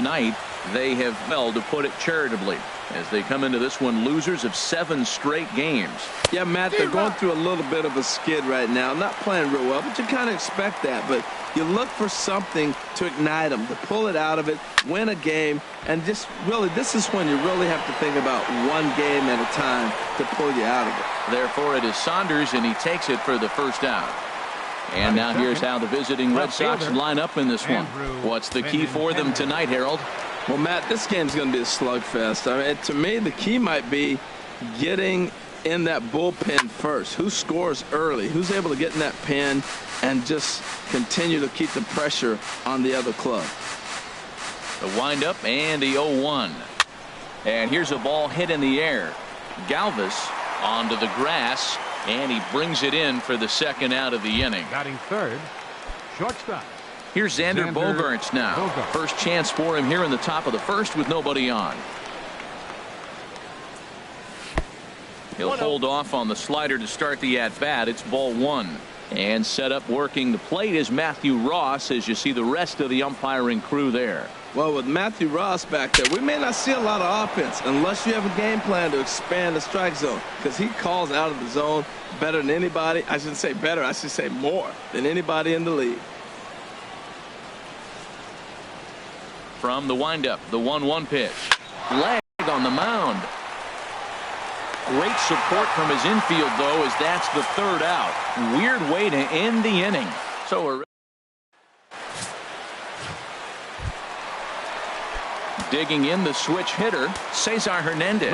tonight, they have failed, to put it charitably, as they come into this one losers of 7 straight games. Yeah, Matt, they're going through a little bit of a skid right now. Not playing real well, but you kind of expect that. But you look for something to ignite them, to pull it out of it, win a game, and just really, this is when you really have to think about one game at a time to pull you out of it. Therefore, it is Saunders, and he takes it for the first down. And now here's how the visiting Red Sox line up in this one. What's the key for them tonight, Harold? Well, Matt, this game's going to be a slugfest. I mean, to me, the key might be getting in that bullpen first. Who scores early? Who's able to get in that pen and just continue to keep the pressure on the other club? The windup and the 0-1. And here's a ball hit in the air. Galvis onto the grass, and he brings it in for the second out of the inning. Batting third, shortstop. Here's Xander Bogaerts now. First chance for him here in the top of the first with nobody on. He'll hold off on the slider to start the at-bat. It's ball 1. And set up working the plate is Matthew Ross, as you see the rest of the umpiring crew there. Well, with Matthew Ross back there, we may not see a lot of offense unless you have a game plan to expand the strike zone, because he calls out of the zone better than anybody. I shouldn't say better, I should say more than anybody in the league. From the windup, the 1-1 pitch. Leg on the mound. Great support from his infield, though, as that's the third out. Weird way to end the inning. So we're digging in the switch hitter, Cesar Hernandez.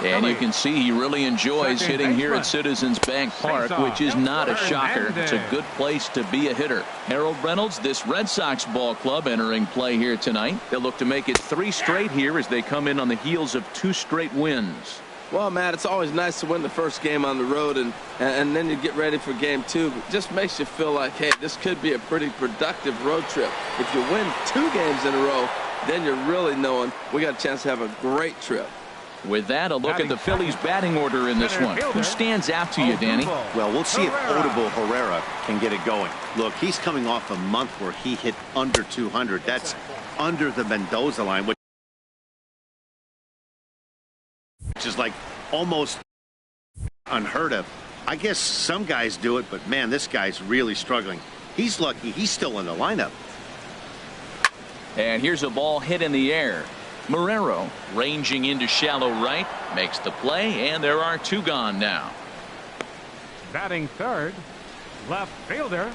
And you can see he really enjoys hitting here at Citizens Bank Park, which is not a shocker. It's a good place to be a hitter. Harold Reynolds, this Red Sox ball club entering play here tonight. They'll look to make it 3 straight here as they come in on the heels of 2 straight wins. Well, Matt, it's always nice to win the first game on the road, and then you get ready for game 2. It just makes you feel like, hey, this could be a pretty productive road trip. If you win 2 games in a row, then you're really knowing we got a chance to have a great trip. With that, a look at the Phillies batting order in this one. Who stands out to you, Danny? Well, we'll see if Odubel Herrera can get it going. Look, he's coming off a month where he hit under 200. That's under the Mendoza line, which is like almost unheard of. I guess some guys do it, but man, this guy's really struggling. He's lucky he's still in the lineup. And here's a ball hit in the air. Marrero ranging into shallow right, makes the play, and there are 2 gone now. Batting third, left fielder,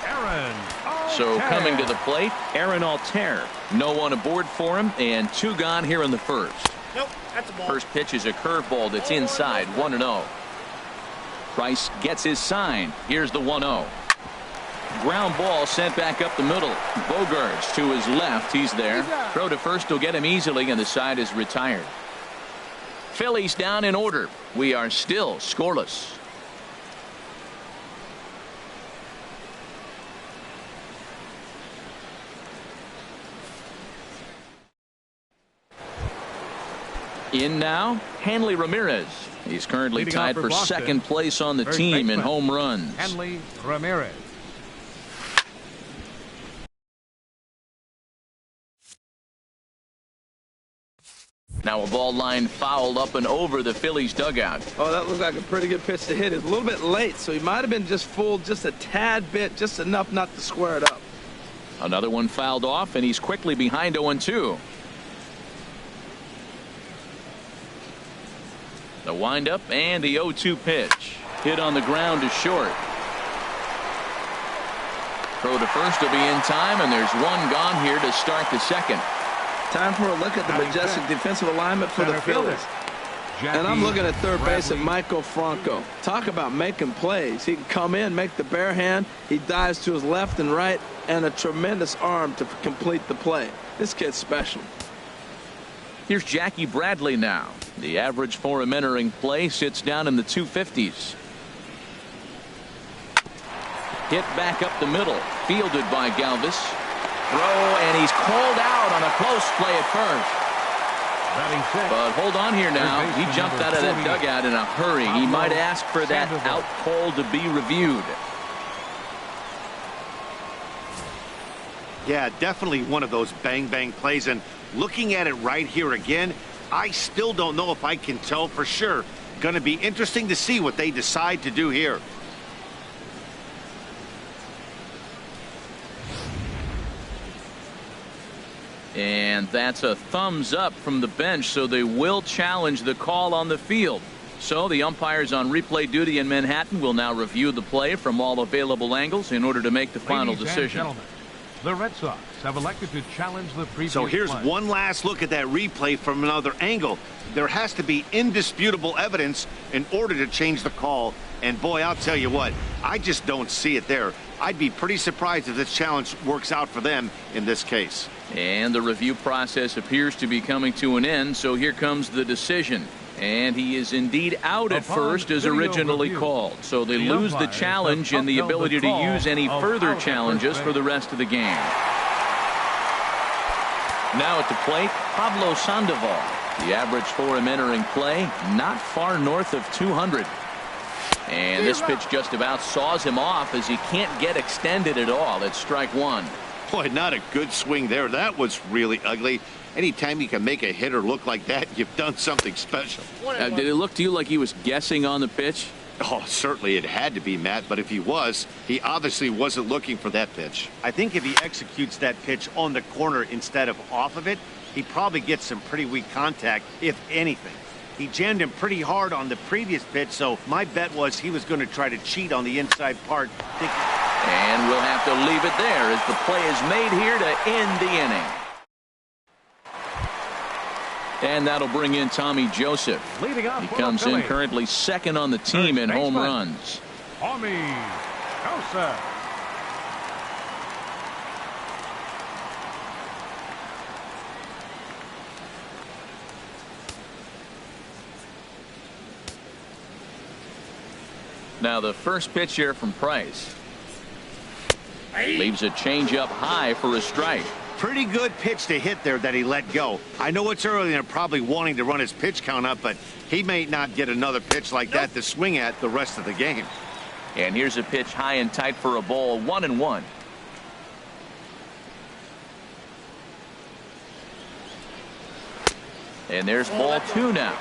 Aaron Altair. So coming to the plate, Aaron Altair. No one aboard for him, and 2 gone here in the first. Nope, that's a ball. First pitch is a curveball that's inside, 1-0. Price gets his sign. Here's the 1-0. Ground ball sent back up the middle. Bogaerts to his left. He's there. Throw to first will get him easily, and the side is retired. Phillies down in order. We are still scoreless. In now, Hanley Ramirez. He's currently tied for second place on the team in home runs. Hanley Ramirez. Now a ball line fouled up and over the Phillies dugout. Oh, that looked like a pretty good pitch to hit. It's a little bit late, so he might have been just fooled just a tad bit, just enough not to square it up. Another one fouled off, and he's quickly behind 0-2. The windup and the 0-2 pitch. Hit on the ground to short. Throw to first will be in time, and there's 1 gone here to start the second. Time for a look at the majestic defensive alignment for the Phillies. And I'm looking at third base at Michael Franco. Talk about making plays. He can come in, make the bare hand. He dives to his left and right, and a tremendous arm to complete the play. This kid's special. Here's Jackie Bradley now. The average for him entering play sits down in the 250s. Hit back up the middle. Fielded by Galvis. Throw, and he's called out on a close play at first. But hold on here now. He jumped out of that dugout in a hurry. He might ask for that out call to be reviewed. Yeah, definitely one of those bang-bang plays. And looking at it right here again, I still don't know if I can tell for sure. Going to be interesting to see what they decide to do here. And that's a thumbs up from the bench, so they will challenge the call on the field. So the umpires on replay duty in Manhattan will now review the play from all available angles in order to make the final decision. The Red Sox have elected to challenge the previous So here's play. one last look at that replay from another angle. There has to be indisputable evidence in order to change the call. And boy, I'll tell you what, I just don't see it there. I'd be pretty surprised if this challenge works out for them in this case. And the review process appears to be coming to an end, so here comes the decision. And he is indeed out at first as originally called. So they lose the challenge and the ability to use any further challenges for the rest of the game. Now at the plate, Pablo Sandoval. The average for him entering play, not far north of 200. And this pitch just about saws him off as he can't get extended at all. It's strike one. Boy, not a good swing there. That was really ugly. Anytime you can make a hitter look like that, you've done something special. Did it look to you like he was guessing on the pitch? Oh, certainly it had to be, Matt, but if he was, he obviously wasn't looking for that pitch. I think if he executes that pitch on the corner instead of off of it, he probably gets some pretty weak contact, if anything. He jammed him pretty hard on the previous pitch, so my bet was he was going to try to cheat on the inside part. And we'll have to leave it there as the play is made here to end the inning. And that'll bring in Tommy Joseph. He comes in currently second on the team in home runs. Tommy Joseph. Now the first pitch here from Price. Leaves a changeup high for a strike. Pretty good pitch to hit there that he let go. I know it's early and they're probably wanting to run his pitch count up, but he may not get another pitch like that to swing at the rest of the game. And here's a pitch high and tight for a ball, 1-1. And there's ball two now.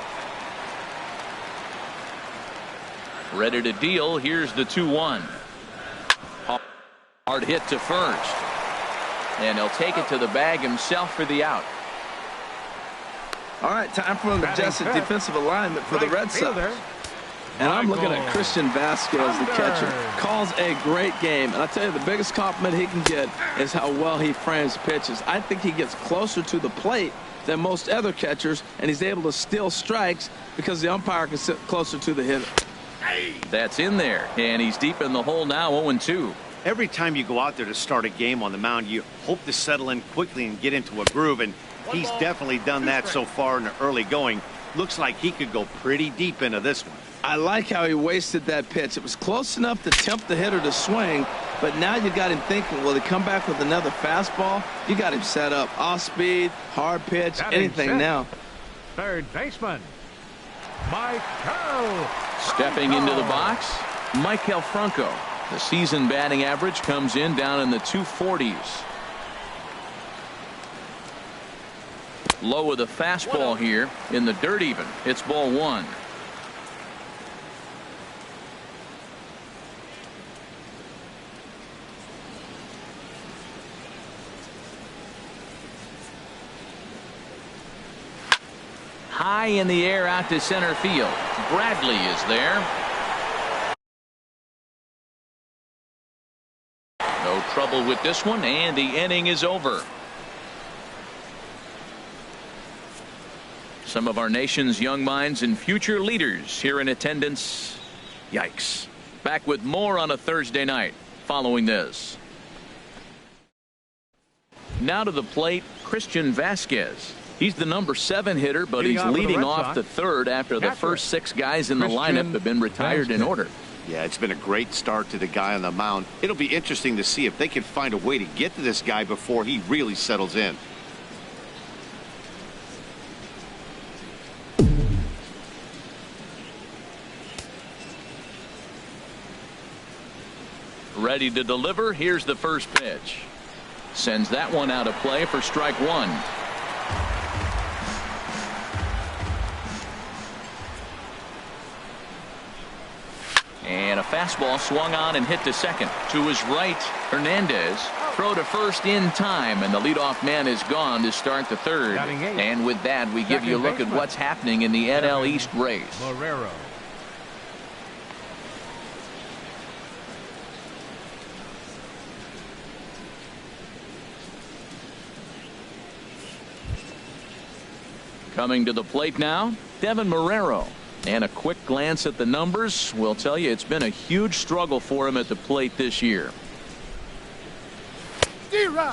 Ready to deal. Here's the 2-1. Hard hit to first. And he'll take it to the bag himself for the out. All right, time for an adjusted defensive alignment for the Red Sox. And I'm looking at Christian Vasquez, the catcher. Calls a great game. And I tell you, the biggest compliment he can get is how well he frames pitches. I think he gets closer to the plate than most other catchers, and he's able to steal strikes because the umpire can sit closer to the hitter. That's in there, and he's deep in the hole now, 0-2. Every time you go out there to start a game on the mound, you hope to settle in quickly and get into a groove, and he's definitely done that so far in the early going. Looks like he could go pretty deep into this one. I like how he wasted that pitch. It was close enough to tempt the hitter to swing, but now you got him thinking, will he come back with another fastball? You got him set up. Off speed, hard pitch, anything now. Third baseman, Michael. Stepping into the box, Michael Franco. The season batting average comes in down in the 240s. Low with a fastball here in the dirt even. It's ball one. High in the air out to center field. Bradley is there. No trouble with this one, and the inning is over. Some of our nation's young minds and future leaders here in attendance. Yikes. Back with more on a Thursday night following this. Now to the plate, Christian Vasquez. He's the number 7 hitter, but he's leading off the third after the first 6 guys in the lineup have been retired in order. Yeah, it's been a great start to the guy on the mound. It'll be interesting to see if they can find a way to get to this guy before he really settles in. Ready to deliver. Here's the first pitch. Sends that one out of play for strike one. And a fastball swung on and hit to second. To his right, Hernandez. Throw to first in time, and the leadoff man is gone to start the third. And with that, we give you a look at what's happening in the NL East race. Marrero. Coming to the plate now, Devin Marrero. And a quick glance at the numbers will tell you it's been a huge struggle for him at the plate this year.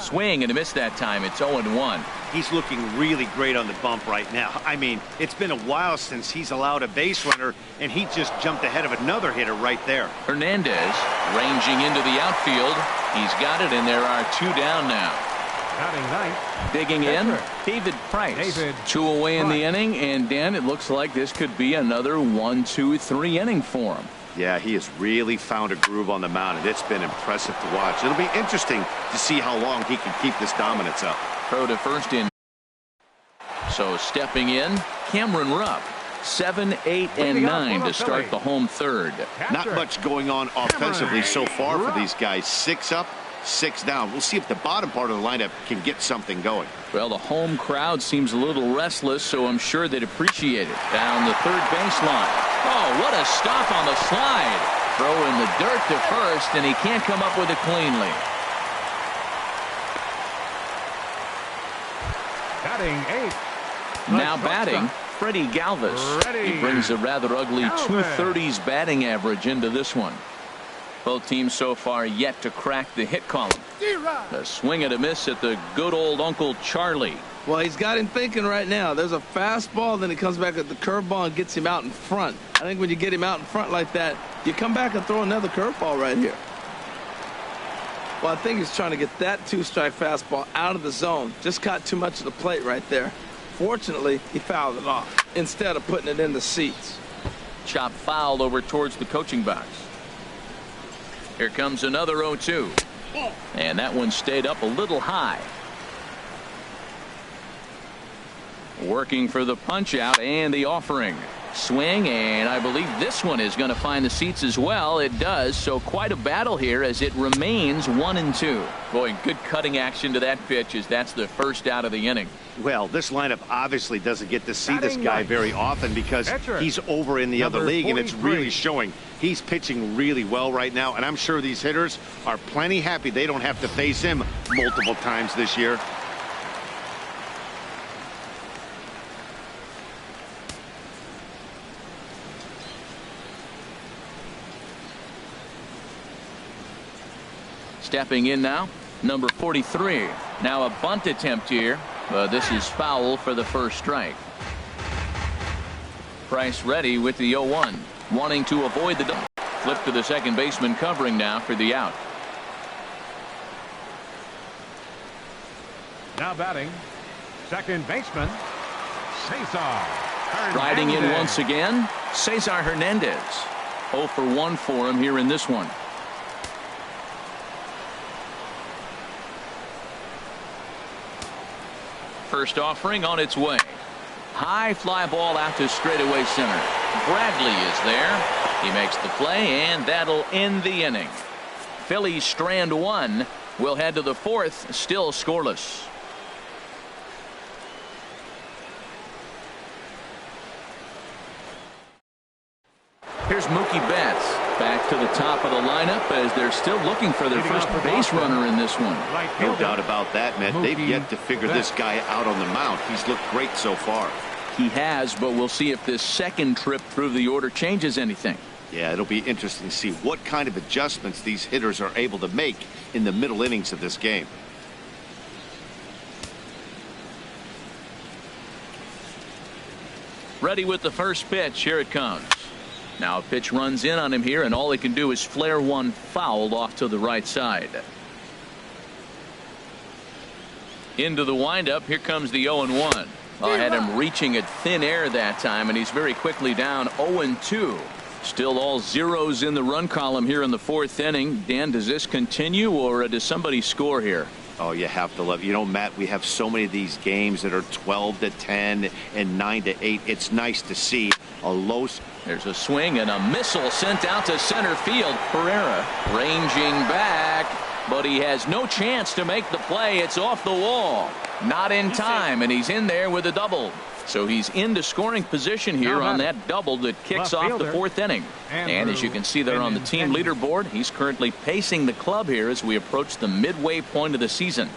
Swing and a miss that time. It's 0-1. He's looking really great on the bump right now. I mean, it's been a while since he's allowed a base runner, and he just jumped ahead of another hitter right there. Hernandez ranging into the outfield. He's got it, and there are two down now. Batting ninth. Digging in, David Price. Two away in the inning, and Dan, it looks like this could be another 1-2-3 inning for him. Yeah, he has really found a groove on the mound, and it's been impressive to watch. It'll be interesting to see how long he can keep this dominance up. Throw to first in. So stepping in, Cameron Rupp. 7, 8, and 9 to start the home third. Not much going on offensively so far for these guys. 6 up, 6 down. We'll see if the bottom part of the lineup can get something going. Well, the home crowd seems a little restless, so I'm sure they'd appreciate it. Down the third baseline. Oh, what a stop on the slide. Throw in the dirt to first, and he can't come up with it cleanly. Batting 8. Now batting, Freddie Galvis. He brings a rather ugly 230s batting average into this one. Both teams so far yet to crack the hit column. A swing and a miss at the good old Uncle Charlie. Well, he's got him thinking right now. There's a fastball, then he comes back at the curveball and gets him out in front. I think when you get him out in front like that, you come back and throw another curveball right here. Well, I think he's trying to get that 2-strike fastball out of the zone. Just caught too much of the plate right there. Fortunately, he fouled it off instead of putting it in the seats. Chop foul over towards the coaching box. Here comes another 0-2. And that one stayed up a little high. Working for the punch out and the offering. Swing, and I believe this one is going to find the seats as well. It does, so quite a battle here as it remains 1-2. Boy, good cutting action to that pitch as that's the first out of the inning. Well, this lineup obviously doesn't get to see this guy very often because he's over in the other league, and it's really showing. He's pitching really well right now, and I'm sure these hitters are plenty happy they don't have to face him multiple times this year. Stepping in now, number 43. Now a bunt attempt here, but this is foul for the first strike. Price ready with the 0-1, wanting to avoid the double. Flip to the second baseman covering now for the out. Now batting, second baseman, Cesar. Riding in once again, Cesar Hernandez. 0 for 1 for him here in this one. First offering on its way. High fly ball out to straightaway center. Bradley is there. He makes the play, and that'll end the inning. Phillies strand 1. We'll head to the 4th, still scoreless. Here's Mookie Betts back to the top of the lineup as they're still looking for their first base runner in this one. No doubt about that, Matt. They've yet to figure this guy out on the mound. He's looked great so far. He has, but we'll see if this second trip through the order changes anything. Yeah, it'll be interesting to see what kind of adjustments these hitters are able to make in the middle innings of this game. Ready with the first pitch. Here it comes. Now a pitch runs in on him here, and all he can do is flare one foul off to the right side. Into the windup. Here comes the 0-1. I had him reaching at thin air that time, and he's very quickly down 0-2. Still all zeros in the run column here in the 4th inning. Dan, does this continue, or does somebody score here? Oh, you have to love. You know, Matt, we have so many of these games that are 12-10 and 9-8. It's nice to see a low. There's a swing and a missile sent out to center field. Pereira ranging back, but he has no chance to make the play. It's off the wall. Not in time, and he's in there with a double. So he's into scoring position here on that double that kicks off the 4th inning. And as you can see there on the team leaderboard, he's currently pacing the club here as we approach the midway point of the season.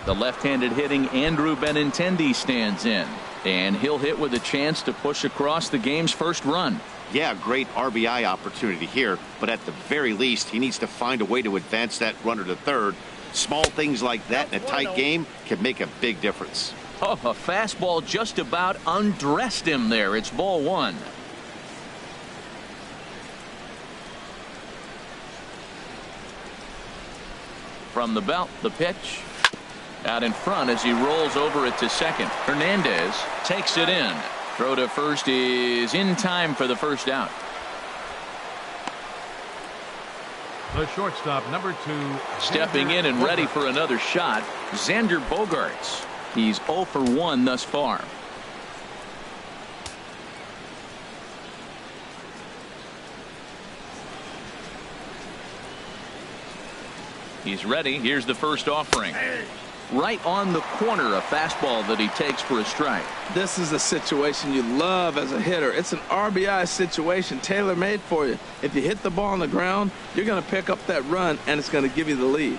The left-handed hitting Andrew Benintendi stands in, and he'll hit with a chance to push across the game's first run. Yeah, great RBI opportunity here, but at the very least, he needs to find a way to advance that runner to third. Small things like that in a tight game can make a big difference. Oh, a fastball just about undressed him there. It's ball 1. From the belt, the pitch. Out in front as he rolls over it to second. Hernandez takes it in. Throw to first is in time for the first out. The shortstop, number 2. Stepping in and ready for another shot, Xander Bogaerts. He's 0 for 1 thus far. He's ready. Here's the first offering. Right on the corner, a fastball that he takes for a strike. This is a situation you love as a hitter. It's an RBI situation tailor-made for you. If you hit the ball on the ground, you're going to pick up that run, and it's going to give you the lead.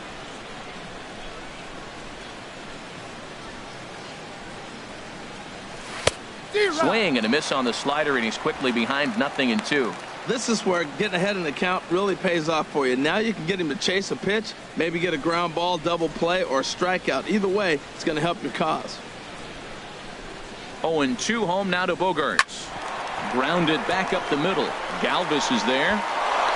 Swing and a miss on the slider, and he's quickly behind 0-2. This is where getting ahead in the count really pays off for you. Now you can get him to chase a pitch, maybe get a ground ball, double play, or a strikeout. Either way, it's going to help your cause. 0-2 home now to Bogaerts. Grounded back up the middle. Galvis is there.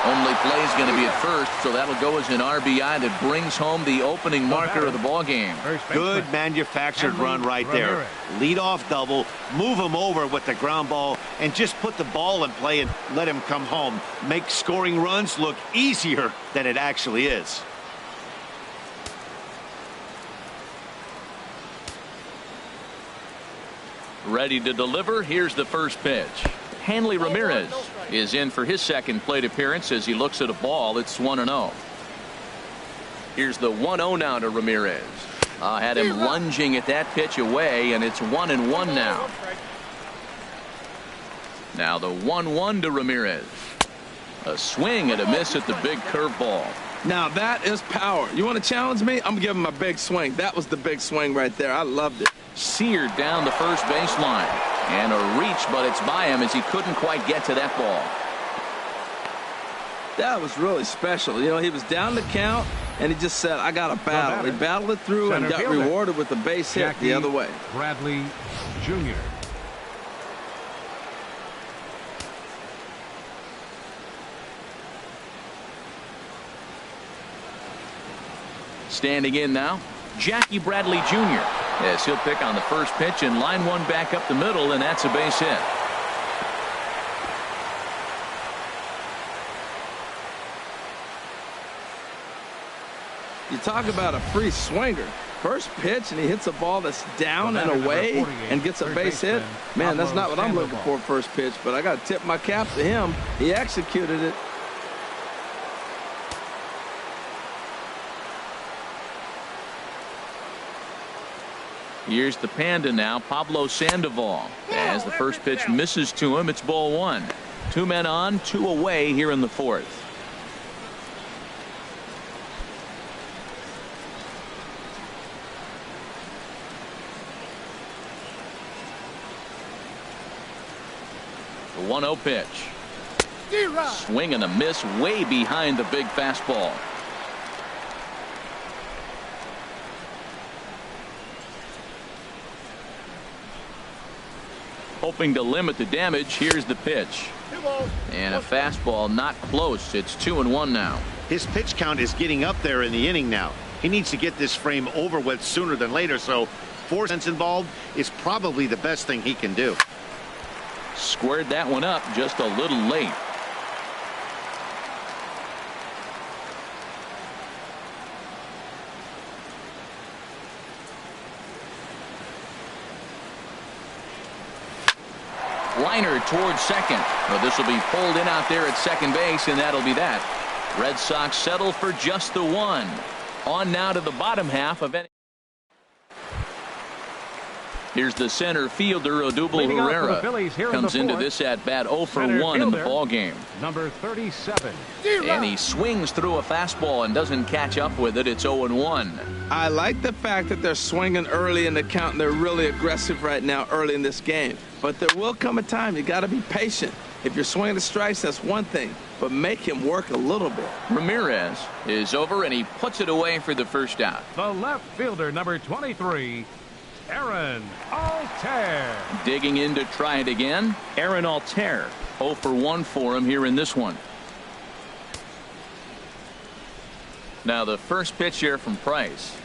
Only play is going to be at first, so that'll go as an RBI that brings home the opening marker of the ball game. Good manufactured run right there. Lead off double, move him over with the ground ball, and just put the ball in play and let him come home. Make scoring runs look easier than it actually is. Ready to deliver. Here's the first pitch. Hanley Ramirez is in for his second plate appearance as he looks at a ball. It's 1-0. Here's the 1-0 now to Ramirez. Had him lunging at that pitch away, and it's 1-1 now. Now the 1-1 to Ramirez. A swing and a miss at the big curveball. Now that is power. You want to challenge me? I'm giving him a big swing. That was the big swing right there. I loved it. Seared down the first baseline. And a reach, but it's by him as he couldn't quite get to that ball. That was really special. You know, he was down the count, and he just said, I got to battle. He battled it through and got rewarded with the base hit the other way. Bradley Jr. Standing in now, Jackie Bradley Jr. Yes, he'll pick on the first pitch and line one back up the middle, and that's a base hit. You talk about a free swinger. First pitch, and he hits a ball that's down and away and gets a base hit. Man, that's not what I'm looking for first pitch, but I got to tip my cap to him. He executed it. Here's the Panda now, Pablo Sandoval. As the first pitch misses to him, it's ball one. 2 men on, 2 away here in the fourth. The 1-0 pitch. Swing and a miss way behind the big fastball. Hoping to limit the damage. Here's the pitch. And a fastball not close. It's 2-1 now. His pitch count is getting up there in the inning now. He needs to get this frame over with sooner than later, so 4 cents involved is probably the best thing he can do. Squared that one up just a little late. Liner towards second. Well, this will be pulled in out there at second base, and that'll be that. Red Sox settle for just the one. On now to the bottom half of any. Here's the center fielder, Odubel Herrera. Comes into this at bat 0 for 1 in the ball game. Number 37. And he swings through a fastball and doesn't catch up with it. It's 0-1. I like the fact that they're swinging early in the count, and they're really aggressive right now early in this game. But there will come a time you got to be patient. If you're swinging the strikes, that's one thing, but make him work a little bit. Ramirez is over, and he puts it away for the first out. The left fielder, number 23. Aaron Altair. Digging in to try it again. Aaron Altair. 0 for 1 for him here in this one. Now the first pitch here from Price.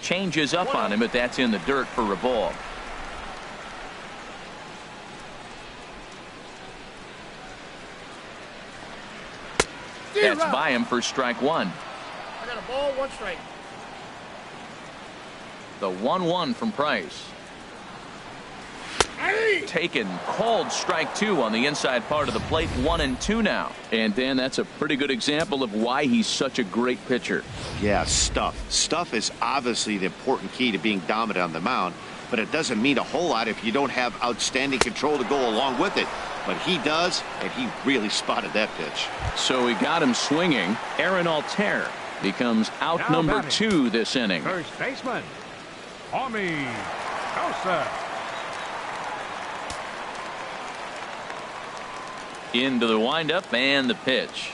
Changes up on him, but that's in the dirt for a ball. That's by him for strike one. I got a ball, 1 strike. The 1-1 from Price. Taken, called strike 2 on the inside part of the plate. 1-2 now. And Dan, that's a pretty good example of why he's such a great pitcher. Yeah, stuff is obviously the important key to being dominant on the mound, but it doesn't mean a whole lot if you don't have outstanding control to go along with it. But he does, and he really spotted that pitch. So he got him swinging. Aaron Altair becomes out Now number batting. 2 this inning. First baseman, Tommy Joseph. Into the windup and the pitch.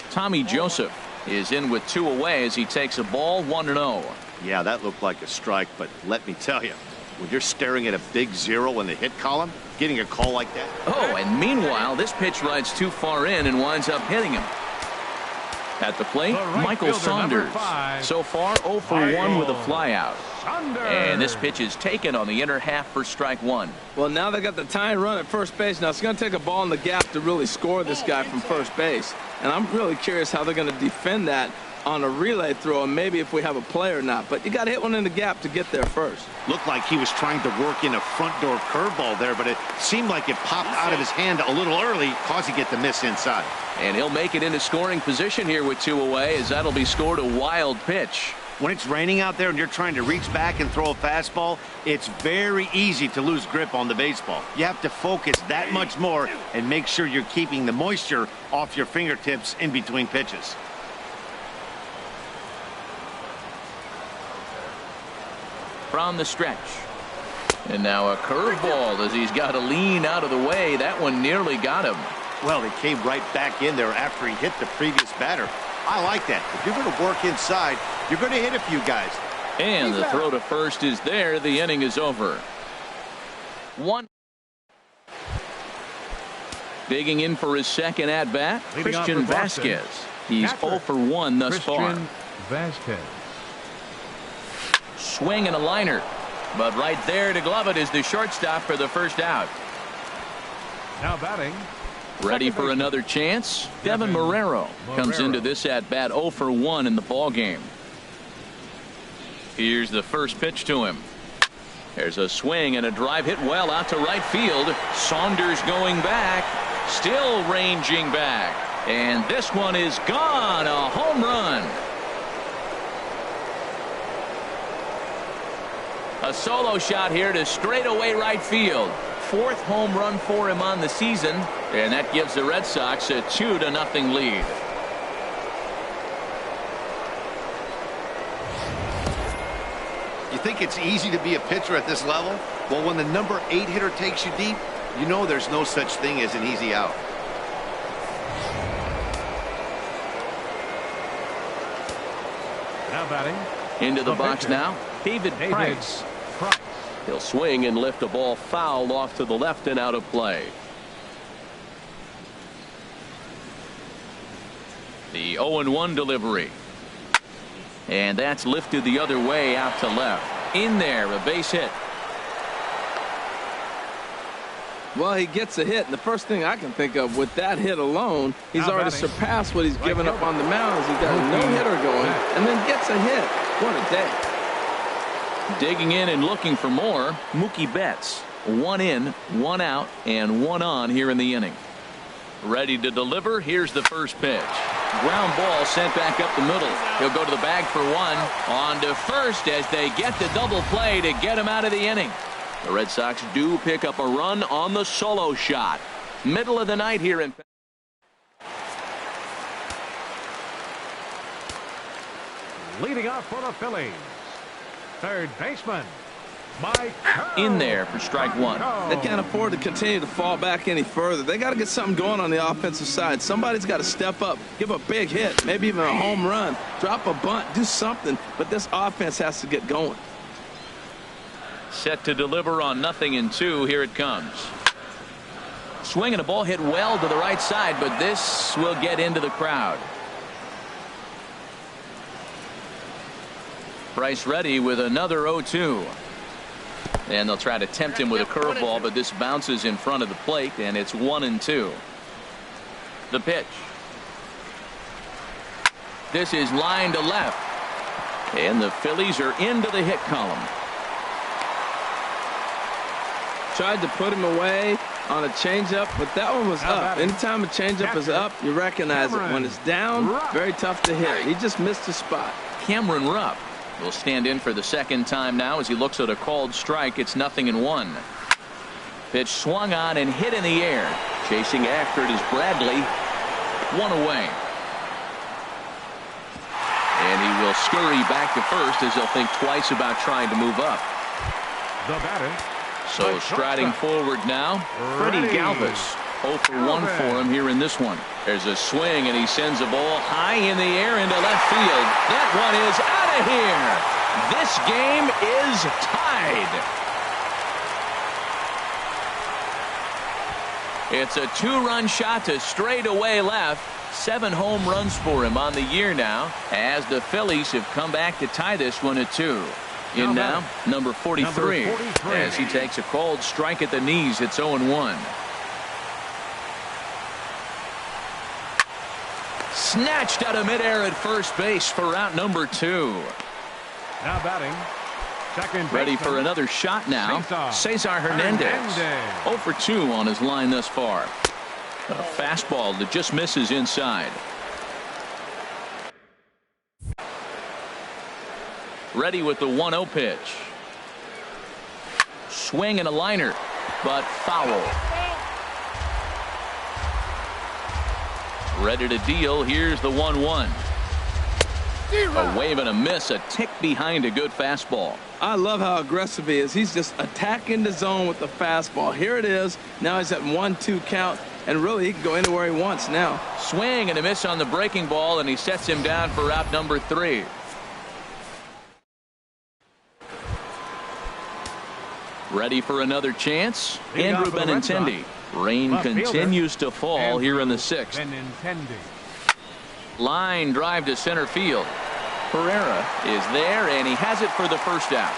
Tommy Joseph is in with 2 away as he takes a ball 1-0. Yeah, that looked like a strike, but let me tell you, when you're staring at a big 0 in the hit column, getting a call like that. Oh, and meanwhile, this pitch rides too far in and winds up hitting him. At the plate, right Michael fielder, number Saunders. 5. So far, 0 for 1 with a flyout. Saunders. And this pitch is taken on the inner half for strike 1. Well, now they got the tying run at first base. Now it's going to take a ball in the gap to really score this guy from first base. And I'm really curious how they're going to defend that on a relay throw, and maybe if we have a play or not. But you got to hit one in the gap to get there first. Looked like he was trying to work in a front door curveball there, but it seemed like it popped out of his hand a little early, causing it to miss inside. And he'll make it into scoring position here with 2 away, as that'll be scored a wild pitch. When it's raining out there and you're trying to reach back and throw a fastball, it's very easy to lose grip on the baseball. You have to focus that much more and make sure you're keeping the moisture off your fingertips in between pitches. From the stretch. And now a curveball as he's got to lean out of the way. That one nearly got him. Well, it came right back in there after he hit the previous batter. I like that. If you're going to work inside, you're going to hit a few guys. And the throw to first is there. The inning is over. 1. Digging in for his second at-bat, Christian Vasquez. He's 0 for 1 thus far. Christian Vasquez. Swing and a liner. But right there to glove it is the shortstop for the first out. Now batting. Ready for another chance? Devin Marrero comes into this at-bat 0 for 1 in the ball game. Here's the first pitch to him. There's a swing and a drive hit well out to right field. Saunders going back. Still ranging back. And this one is gone. A home run. A solo shot here to straightaway right field. 4th home run for him on the season, and that gives the Red Sox a 2-0 lead. You think it's easy to be a pitcher at this level? Well, when the number 8 hitter takes you deep, you know there's no such thing as an easy out. Now batting. Into the The box pitcher, now, David Price. Price. He'll swing and lift a ball foul off to the left and out of play. The 0-1 delivery. And that's lifted the other way out to left. In there, a base hit. Well, he gets a hit, and the first thing I can think of with that hit alone, he's Now already batting. surpassed what he's Right given up fielder. on the mound as he's got a no-hitter going and then gets a hit. What a day. Digging in and looking for more, Mookie Betts. 1 in, 1 out, and 1 on here in the inning. Ready to deliver. Here's the first pitch. Ground ball sent back up the middle. He'll go to the bag for 1. On to first as they get the double play to get him out of the inning. The Red Sox do pick up a run on the solo shot. Middle of the night here in. Leading off for the Phillies, third baseman, Mike. In there for strike 1. They can't afford to continue to fall back any further. They got to get something going on the offensive side. Somebody's got to step up, give a big hit, maybe even a home run, drop a bunt, do something. But this offense has to get going. Set to deliver on 0-2. Here it comes. Swing and a ball hit well to the right side, but this will get into the crowd. Bryce ready with another 0-2. And they'll try to tempt him with a curveball, but this bounces in front of the plate, and it's 1-2. The pitch. This is line to left. And the Phillies are into the hit column. Tried to put him away on a changeup, but that one was up. Anytime a changeup is up, you recognize it. When it's down, very tough to hit. He just missed the spot. Cameron Rupp will stand in for the second time now as he looks at a called strike. It's 0-1. Pitch swung on and hit in the air. Chasing after it is Bradley. 1 away. And he will scurry back to first as he'll think twice about trying to move up. The batter. So striding forward now, Freddie Galvis. 0 for 1 for him here in this one. There's a swing and he sends a ball high in the air into left field. That one is out of here. This game is tied. It's a 2-run shot to straightaway left. 7 home runs for him on the year now as the Phillies have come back to tie this one at 2. In now, number 43. As he takes a called strike at the knees. It's 0-1. Snatched out of midair at first base for out number 2. Now batting, second baseman. Ready for another shot now. Cesar Hernandez. 0 for 2 on his line thus far. A fastball that just misses inside. Ready with the 1-0 pitch. Swing and a liner, but foul. Ready to deal. Here's the 1-1. A wave and a miss, a tick behind a good fastball. I love how aggressive he is. He's just attacking the zone with the fastball. Here it is. Now he's at 1-2 count, and really he can go anywhere he wants now. Swing and a miss on the breaking ball, and he sets him down for out number 3. Ready for another chance. Andrew Benintendi. Rain continues to fall here in the 6th. Line drive to center field. Pereira is there, and he has it for the first out.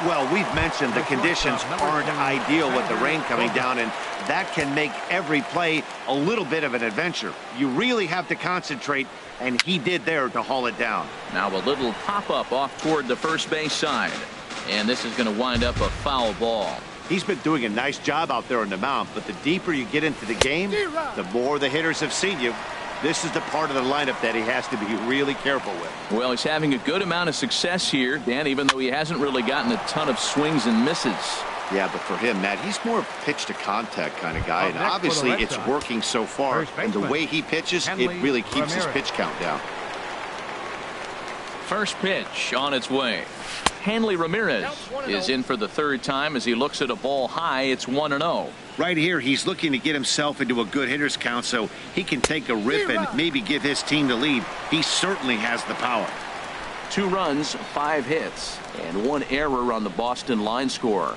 Well, we've mentioned the conditions aren't ideal with the rain coming down, and that can make every play a little bit of an adventure. You really have to concentrate, and he did there to haul it down. Now a little pop-up off toward the first base side. And this is going to wind up a foul ball. He's been doing a nice job out there on the mound, but the deeper you get into the game, the more the hitters have seen you. This is the part of the lineup that he has to be really careful with. Well, he's having a good amount of success here, Dan, even though he hasn't really gotten a ton of swings and misses. Yeah, but for him, Matt, he's more of a pitch-to-contact kind of guy, and obviously it's working so far, and the way he pitches, it really keeps his pitch count down. First pitch on its way. Hanley Ramirez is in for the 3rd time as he looks at a ball high. It's 1-0. Right here, he's looking to get himself into a good hitter's count so he can take a rip and maybe give his team the lead. He certainly has the power. 2 runs, 5 hits, and 1 error on the Boston line score.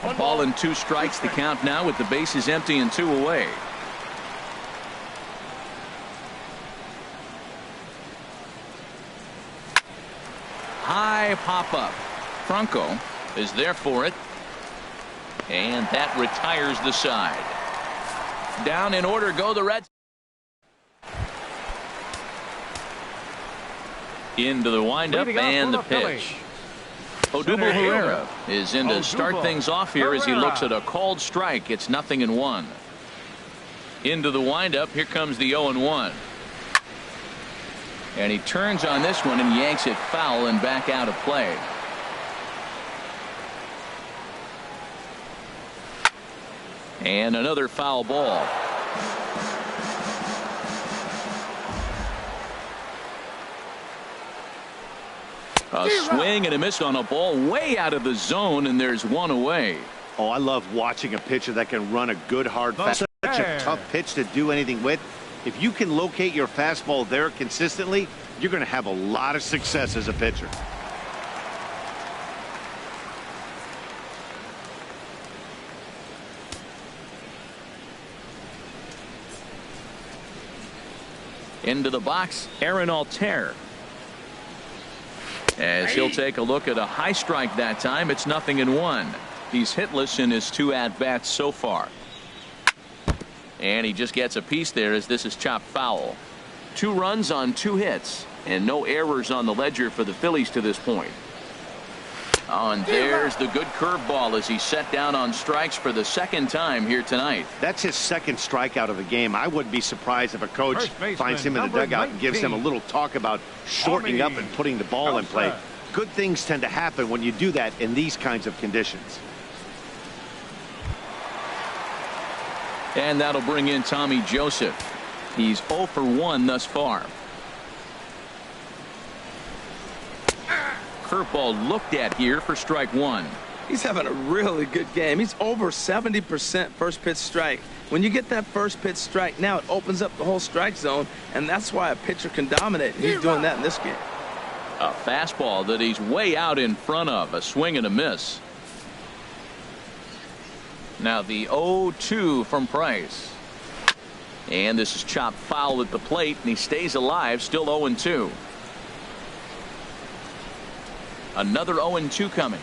A ball and 2 strikes the count now with the bases empty and 2 away. High pop-up. Franco is there for it. And that retires the side. Down in order go the Reds. Into the windup and the pitch. Odubel Herrera is in to start things off here as he looks at a called strike. It's 0-1. Into the windup. Here comes the 0-1. And he turns on this one and yanks it foul and back out of play. And another foul ball. A swing and a miss on a ball way out of the zone, and there's one away. Oh, I love watching a pitcher that can run a good hard fastball. Such a tough pitch to do anything with. If you can locate your fastball there consistently, you're going to have a lot of success as a pitcher. Into the box, Aaron Altair. As he'll take a look at a high strike that time. It's 0-1. He's hitless in his 2 at-bats so far. And he just gets a piece there as this is chopped foul. 2 runs on 2 hits and no errors on the ledger for the Phillies to this point. Oh, and there's the good curveball as he's set down on strikes for the 2nd time here tonight. That's his 2nd strikeout of the game. I wouldn't be surprised if a coach finds him in the dugout and gives him a little talk about shortening up and putting the ball in play. Good things tend to happen when you do that in these kinds of conditions. And that'll bring in Tommy Joseph. He's 0 for 1 thus far. Curveball looked at here for strike 1. He's having a really good game. He's over 70% first pitch strike. When you get that first pitch strike, now it opens up the whole strike zone, and that's why a pitcher can dominate. He's doing that in this game. A fastball that he's way out in front of. A swing and a miss. Now the 0-2 from Price. And this is chopped foul at the plate, and he stays alive, still 0-2. Another 0-2 coming.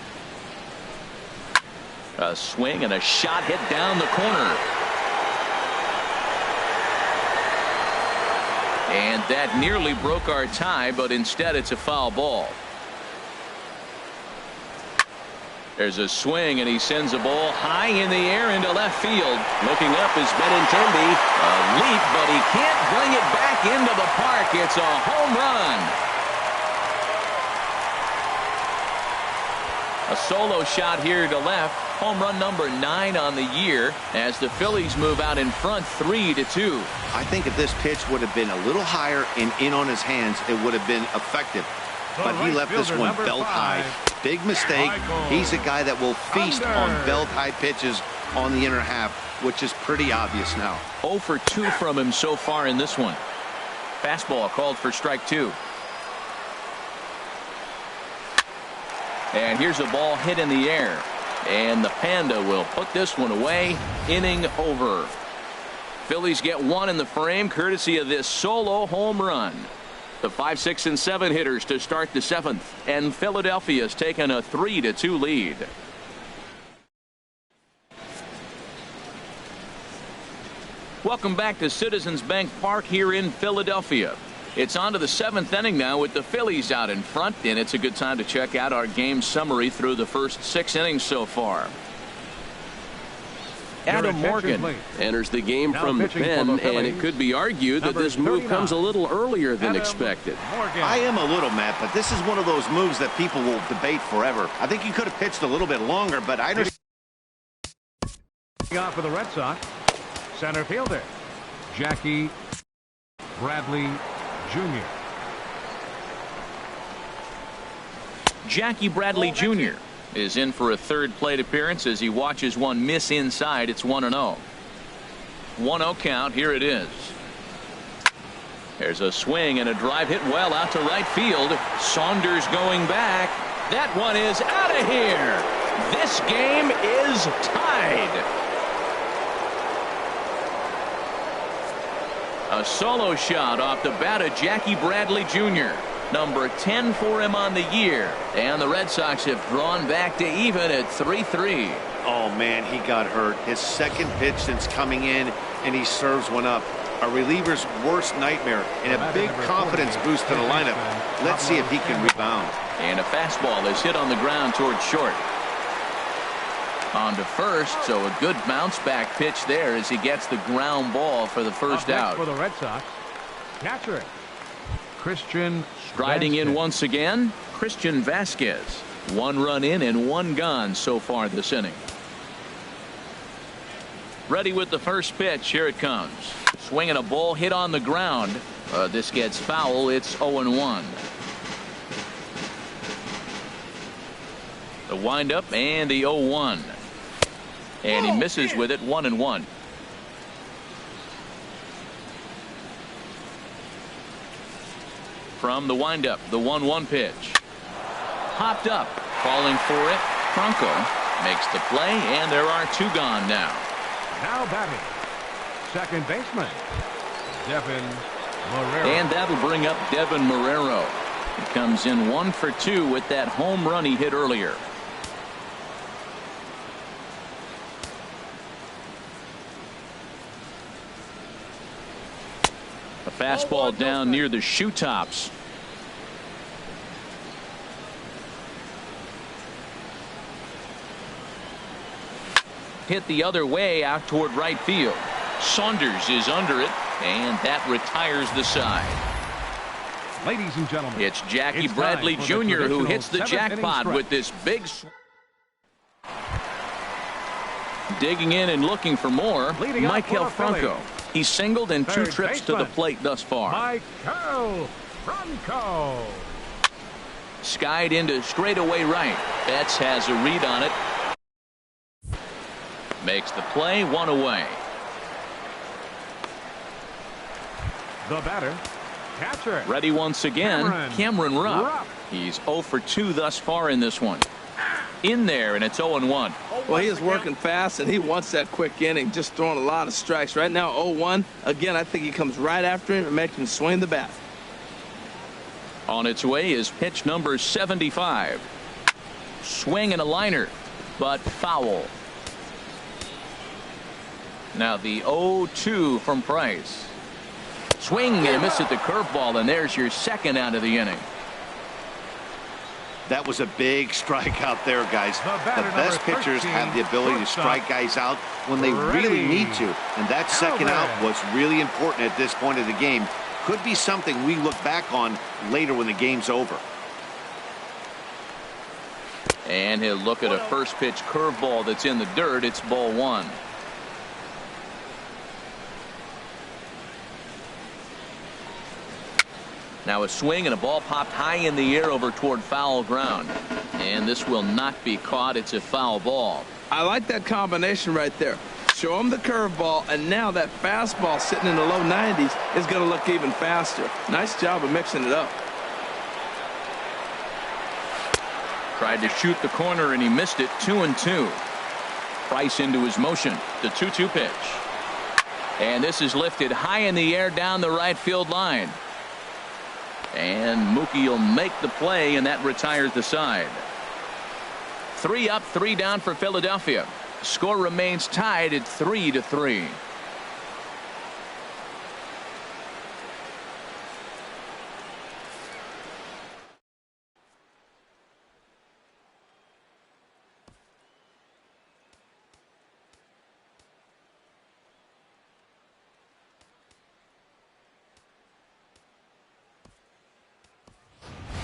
A swing and a shot hit down the corner. And that nearly broke our tie, but instead it's a foul ball. There's a swing, and he sends a ball high in the air into left field. Looking up is Benintendi. A leap, but he can't bring it back into the park. It's a home run. A solo shot here to left. Home run number 9 on the year as the Phillies move out in front 3-2. I think if this pitch would have been a little higher and in on his hands, it would have been effective. But he left this one belt high. Big mistake. He's a guy that will feast on belt high pitches on the inner half, which is pretty obvious now. 0 for 2 from him so far in this one. Fastball called for strike 2. And here's a ball hit in the air. And the Panda will put this one away. Inning over. Phillies get 1 in the frame courtesy of this solo home run. The 5, 6, and 7 hitters to start the 7th. And Philadelphia's taken a 3-2 lead. Welcome back to Citizens Bank Park here in Philadelphia. It's on to the 7th inning now with the Phillies out in front, and it's a good time to check out our game summary through the first 6 innings so far. Adam Morgan enters the game from the pen, and it could be argued that this move comes a little earlier than expected. I am a little, Matt, but this is one of those moves that people will debate forever. I think he could have pitched a little bit longer, but I understand. Off for the Red Sox, center fielder Jackie Bradley Jr. Jackie Bradley Jr. is in for a 3rd plate appearance as he watches one miss inside. It's 1-0. 1-0 count. Here it is. There's a swing and a drive hit well out to right field. Saunders going back. That one is out of here. This game is tied. A solo shot off the bat of Jackie Bradley Jr. Number 10 for him on the year. And the Red Sox have drawn back to even at 3-3. Oh, man, he got hurt. His 2nd pitch since coming in, and he serves one up. A reliever's worst nightmare and a big confidence boost to the lineup. Let's see if he can rebound. And a fastball is hit on the ground towards short. On to first, so a good bounce back pitch there as he gets the ground ball for the first out. For the Red Sox, catcher Christian Striding Vasquez. in once again, Christian Vasquez. 1 run in and 1 gone so far this inning. Ready with the first pitch. Here it comes. Swinging a ball hit on the ground. This gets foul. It's 0-1. The windup and the 0-1. And he misses with it. 1-1. From the windup, the 1-1 pitch. Hopped up, falling for it. Franco makes the play, and there are 2 gone now. Now batting, second baseman Devin Marrero. And that'll bring up Devin Marrero. He comes in 1 for 2 with that home run he hit earlier. A fastball down near the shoe tops. Hit the other way out toward right field. Saunders is under it, and that retires the side. Ladies and gentlemen, It's Jackie it's Bradley time for Jr. the who hits the traditional jackpot 7th inning with this big digging in and looking for more. Leading off Michael for the Franco. He's singled in 2 Third trips to the baseman, plate thus far. Michael Franco. Skied into straightaway right. Betts has a read on it. Makes the play. 1 away. The batter, catcher Ready once again. Cameron Rupp. Rupp. He's 0 for 2 thus far in this one. In there, and it's 0-1. Well, he is working fast, and he wants that quick inning, just throwing a lot of strikes. Right now, 0-1. Again, I think he comes right after him and makes him swing the bat. On its way is pitch number 75. Swing and a liner, but foul. Now the 0-2 from Price. Swing and a miss at the curveball, and there's your second out of the inning. That was a big strikeout there, guys. The The batter, best number pitchers 13, have the ability to strike guys out when they really need to. And that second out was really important at this point of the game. Could be something we look back on later when the game's over. And he'll look at a first pitch curveball that's in the dirt. It's ball 1. Now a swing and a ball popped high in the air over toward foul ground. And this will not be caught. It's a foul ball. I like that combination right there. Show him the curveball, and now that fastball sitting in the low 90s is going to look even faster. Nice job of mixing it up. Tried to shoot the corner, and he missed it. 2-2. Price into his motion. The 2-2 pitch. And this is lifted high in the air down the right field line. And Mookie will make the play, and that retires the side. 3 up, 3 down for Philadelphia. Score remains tied at 3-3.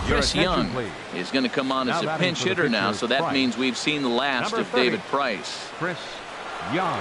Chris Young is going to come on as a pinch hitter now, so that means we've seen the last of David Price. Chris Young.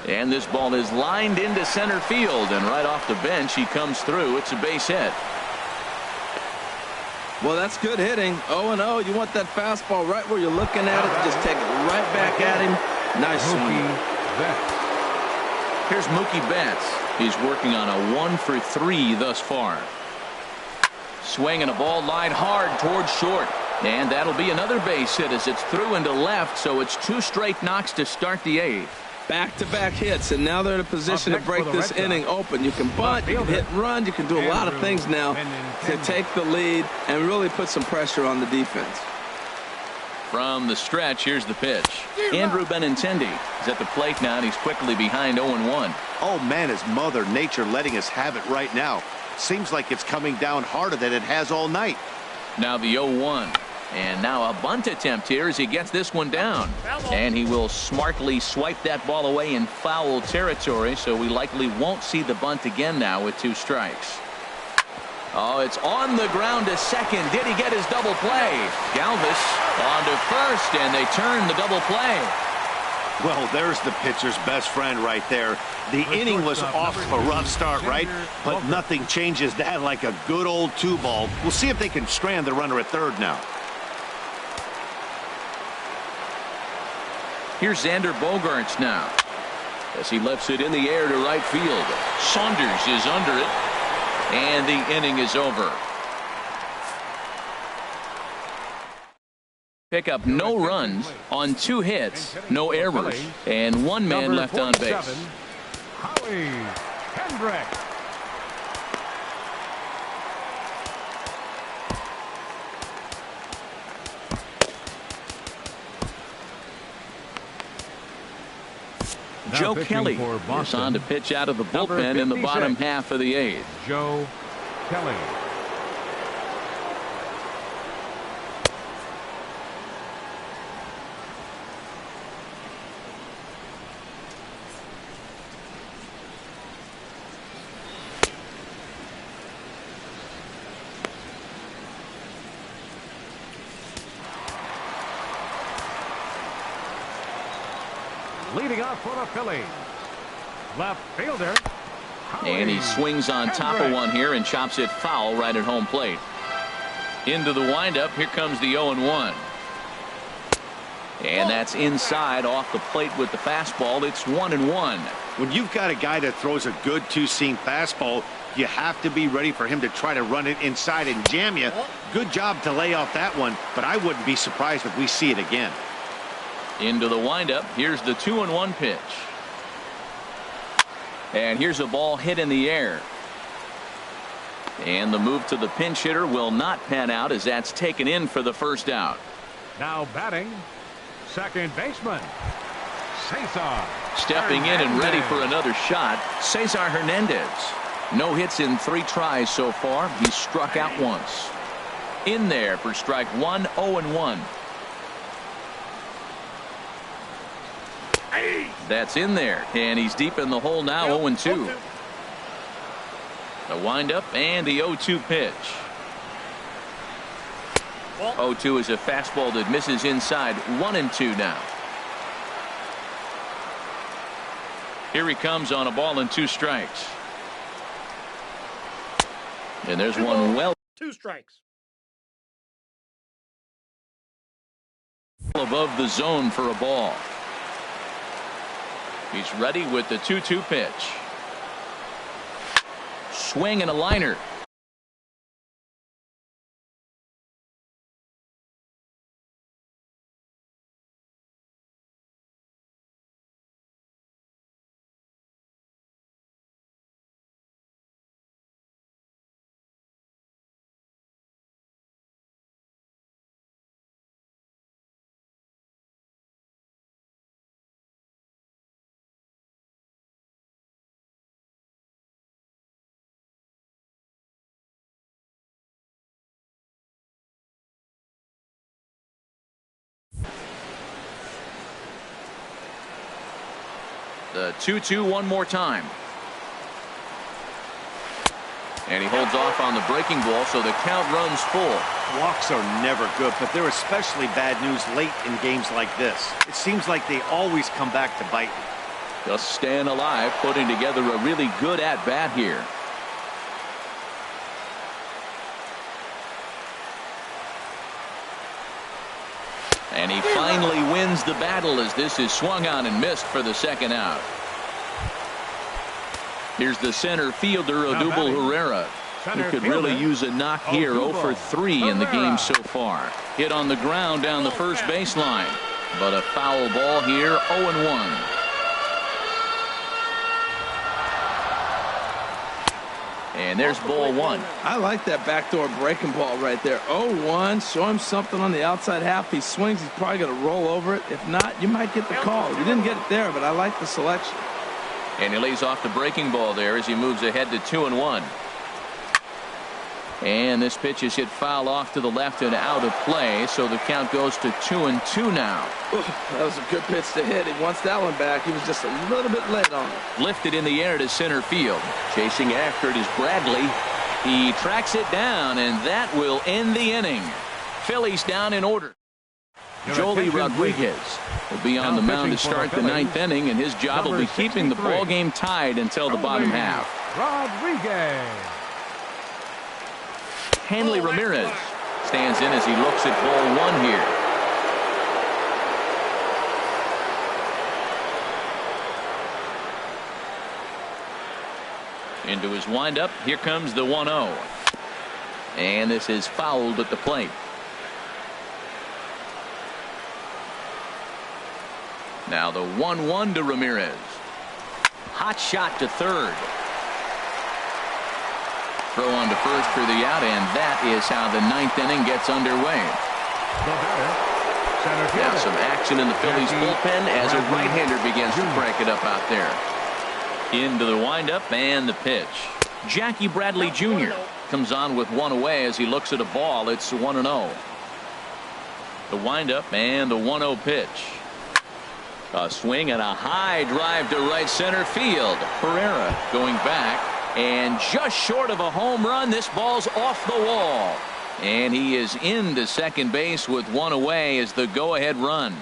And this ball is lined into center field, and right off the bench he comes through. It's a base hit. Well, that's good hitting. 0-0. You want that fastball right where you're looking at it. Just take it right back at him. Nice swing. Here's Mookie Betts. He's working on a 1-for-3 thus far. Swinging a ball line hard towards short. And that'll be another base hit as it's through into left, so it's 2 straight knocks to start the 8th. Back-to-back hits, and now they're in a position to break this inning open. You can bunt, you can hit and run, you can do a lot of things now to take the lead and really put some pressure on the defense. From the stretch, here's the pitch. Andrew Benintendi is at the plate now, and he's quickly behind 0-1. Oh, man, is Mother Nature letting us have it right now. Seems like it's coming down harder than it has all night. Now the 0-1. And now a bunt attempt here as he gets this one down. And he will smartly swipe that ball away in foul territory, so we likely won't see the bunt again now with 2 strikes. Oh, it's on the ground to second. Did he get his double play? Galvis on to first, and they turn the double play. Well, there's the pitcher's best friend right there. The inning was off to a rough start, right? But nothing changes that like a good old 2-ball. We'll see if they can strand the runner at third now. Here's Xander Bogaerts now as he lifts it in the air to right field. Saunders is under it, and the inning is over. Pick up no runs on 2 hits, no errors, and 1 man left on base. Howie Kendrick. Joe Kelly is on to pitch out of the bullpen in the bottom half of the 8th. Joe Kelly. Leading off for the Phillies, left fielder. And he swings on top of one here and chops it foul right at home plate. Into the windup. Here comes the 0-1. And that's inside off the plate with the fastball. It's 1-1. When you've got a guy that throws a good 2-seam fastball, you have to be ready for him to try to run it inside and jam you. Good job to lay off that one, but I wouldn't be surprised if we see it again. Into the windup. Here's the 2-1 pitch. And here's a ball hit in the air. And the move to the pinch hitter will not pan out as that's taken in for the first out. Now batting, second baseman, Cesar. Stepping in and ready for another shot, Cesar Hernandez. No hits in 3 tries so far. He's struck out once. In there for strike 1, 0-1. That's in there, and he's deep in the hole now. 0-2. The windup and the 0-2 pitch. 0-2 is a fastball that misses inside. 1-2 now. Here he comes on a ball and 2 strikes. And there's one well 2 strikes. above the zone for a ball. He's ready with the 2-2 pitch. Swing and a liner. The 2-2 one more time. And he holds off on the breaking ball, so the count runs full. Walks are never good, but they're especially bad news late in games like this. It seems like they always come back to bite me. Just staying alive, putting together a really good at-bat here. And he finally wins the battle as this is swung on and missed for the second out. Here's the center fielder, Odubel Herrera. He could really use a knock here. 0 for 3 in the game so far. Hit on the ground down the first baseline. But a foul ball here, 0-1. And there's ball 1. I like that backdoor breaking ball right there. 0-1. Show him something on the outside half. He swings, he's probably going to roll over it. If not, you might get the call. You didn't get it there, but I like the selection. And he lays off the breaking ball there as he moves ahead to 2-1. And this pitch is hit foul off to the left and out of play, so the count goes to 2-2 now. Ooh, that was a good pitch to hit. He wants that one back. He was just a little bit late on it. Lifted in the air to center field. Chasing after it is Bradley. He tracks it down, and that will end the inning. Phillies down in order. Joely Rodriguez will be on the mound to start the 9th inning, and his job will be keeping the ball game tied until the bottom half. Rodriguez. Hanley Ramirez stands in as he looks at ball 1 here. Into his windup. Here comes the 1-0. And this is fouled at the plate. Now the 1-1 to Ramirez. Hot shot to third. Throw on to first for the out, and that is how the 9th inning gets underway. Now some action in the Phillies bullpen as a right-hander begins to crank it up out there. Into the windup and the pitch. Jackie Bradley Jr. comes on with one away as he looks at a ball. It's 1-0. The windup and the 1-0 pitch. A swing and a high drive to right center field. Herrera going back. And just short of a home run, this ball's off the wall. And he is into second base with one away as the go-ahead run.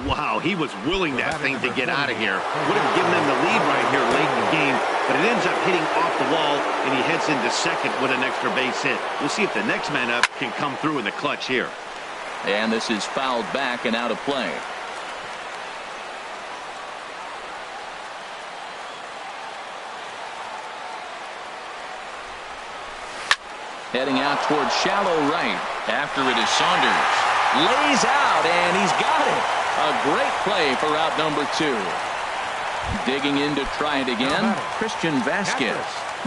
Wow, he was willing that thing to get out of here. Would have given him the lead right here late in the game, but it ends up hitting off the wall, and he heads into second with an extra base hit. We'll see if the next man up can come through in the clutch here. And this is fouled back and out of play. Heading out towards shallow right. After it is Saunders. Lays out, and he's got it. A great play for out number 2. Digging in to try it again. Christian Vasquez.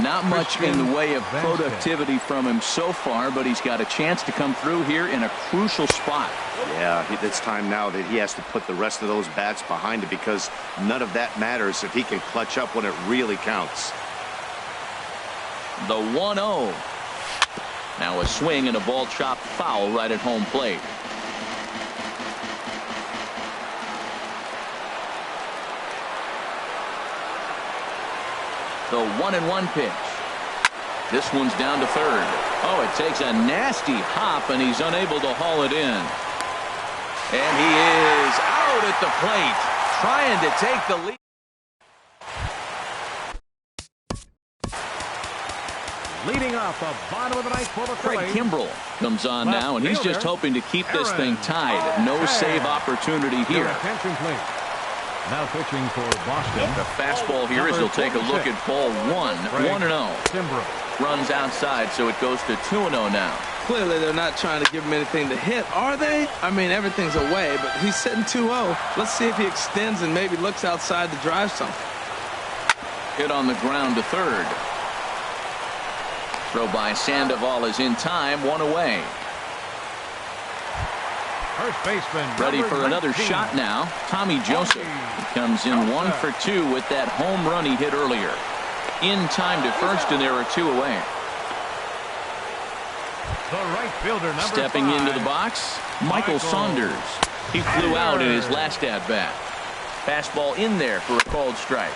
Not much in the way of productivity from him so far, but he's got a chance to come through here in a crucial spot. Yeah, it's time now that he has to put the rest of those bats behind it, because none of that matters if he can clutch up when it really counts. The 1-0. Now a swing and a ball chopped foul right at home plate. The 1-1 pitch. This one's down to third. Oh, it takes a nasty hop, and he's unable to haul it in. And he is out at the plate, trying to take the lead. Leading off the bottom of the ninth for the Craig Phillies. Kimbrell comes on now, and he's just hoping to keep this thing tied. No save opportunity here. Attention, please. Now pitching for Boston. The fastball here is he'll take a look at ball 1. 1-0. Runs outside, so it goes to 2-0 now. Clearly, they're not trying to give him anything to hit, are they? I mean, everything's away, but he's sitting 2-0. Let's see if he extends and maybe looks outside to drive something. Hit on the ground to third. Throw by Sandoval is in time, one away. First baseman ready for another shot now. Tommy Joseph comes in 1 for 2 with that home run he hit earlier. In time to first, and there are 2 away. The right fielder, number stepping 5. into the box, Michael Saunders. He flew out in his last at-bat. Fastball in there for a called strike.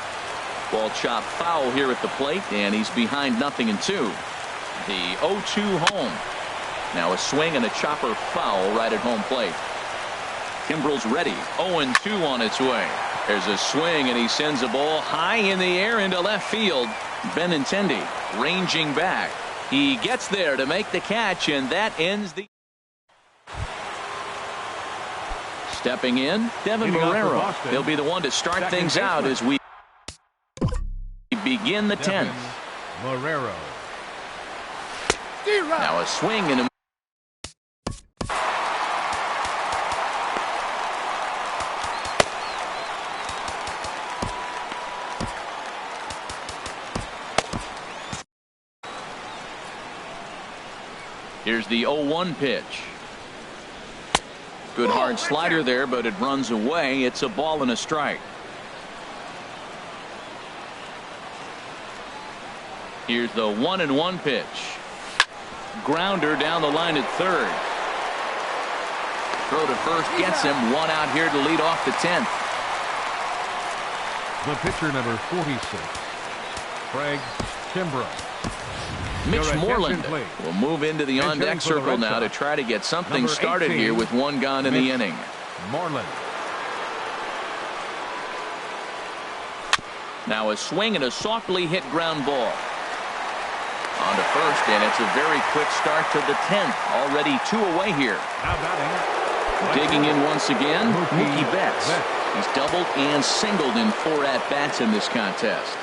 Ball chopped foul here at the plate, and he's behind 0-2. The 0-2 home. Now a swing and a chopper foul right at home plate. Kimbrell's ready. 0-2 on its way. There's a swing, and he sends a ball high in the air into left field. Benintendi ranging back. He gets there to make the catch, and that ends the... Stepping in, Devin Marrero. He'll be the one to start things out as we begin the 10th. Marrero. Now a swing and a... Here's the 0-1 pitch. Good hard slider there, but it runs away. It's a ball and a strike. Here's the 1-1 pitch. Grounder down the line at third. Throw to first gets him. One out here to lead off the 10th. The pitcher, number 46, Craig Kimbrough. Mitch Moreland will move into the on-deck circle now to try to get something started here with one gone in the inning. Moreland. Now a swing and a softly hit ground ball. On to first, and it's a very quick start to the 10th. Already 2 away here. Digging in once again, Mookie Betts. He's doubled and singled in 4 at-bats in this contest.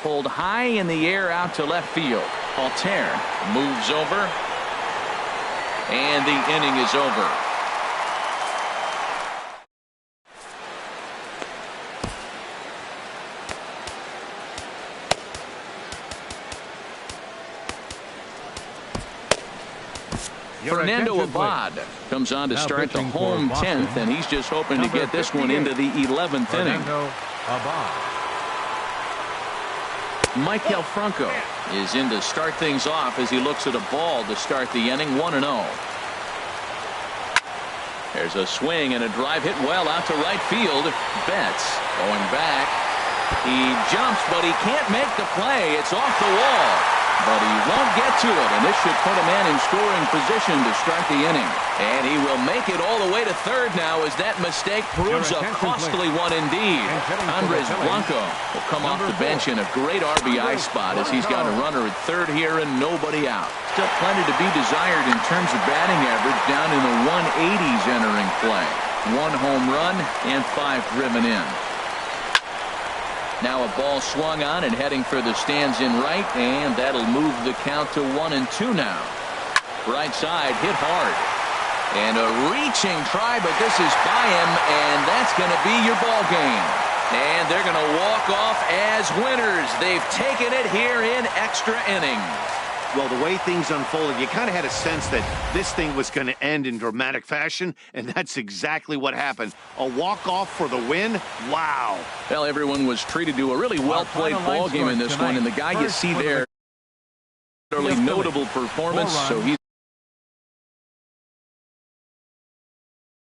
Pulled high in the air out to left field. Altair moves over, and the inning is over. Fernando Abad comes on to start the home 10th, and he's just hoping to get this one into the 11th inning. Michael Franco is in to start things off as he looks at a ball to start the inning. 1-0. There's a swing and a drive hit well out to right field. Betts going back. He jumps, but he can't make the play. It's off the wall, but he won't get to it, and this should put a man in scoring position to start the inning. And he will make it all the way to third now as that mistake proves a costly one indeed. Andres Blanco will come off the bench in a great RBI spot as he's got a runner at third here and nobody out. Still plenty to be desired in terms of batting average, down in the 180s entering play. 1 home run and 5 driven in. Now a ball swung on and heading for the stands in right, and that'll move the count to 1-2 now. Right side hit hard. And a reaching try, but this is by him, and that's going to be your ball game. And they're going to walk off as winners. They've taken it here in extra innings. Well, the way things unfolded, you kind of had a sense that this thing was going to end in dramatic fashion, and that's exactly what happened. A walk-off for the win? Wow. Well, everyone was treated to a really well-played ball game in this one, and the guy you see there, really notable performance, so he's